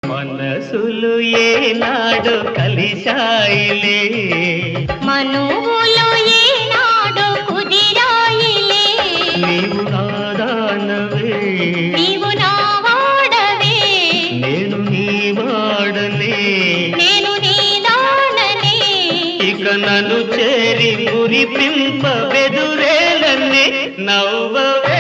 మనసులు ఏనాడు కలిశాయిలే, మనువులు ఏనాడు కుదిరాయిలే. నీవు నాదానవే, నీవు నా వాడవే, నేను నీ వాడనే, నేను నీ దాననే. ఇక నన్ను చేరి మురిపింప బెదురేలన్నీ నవ్వవే.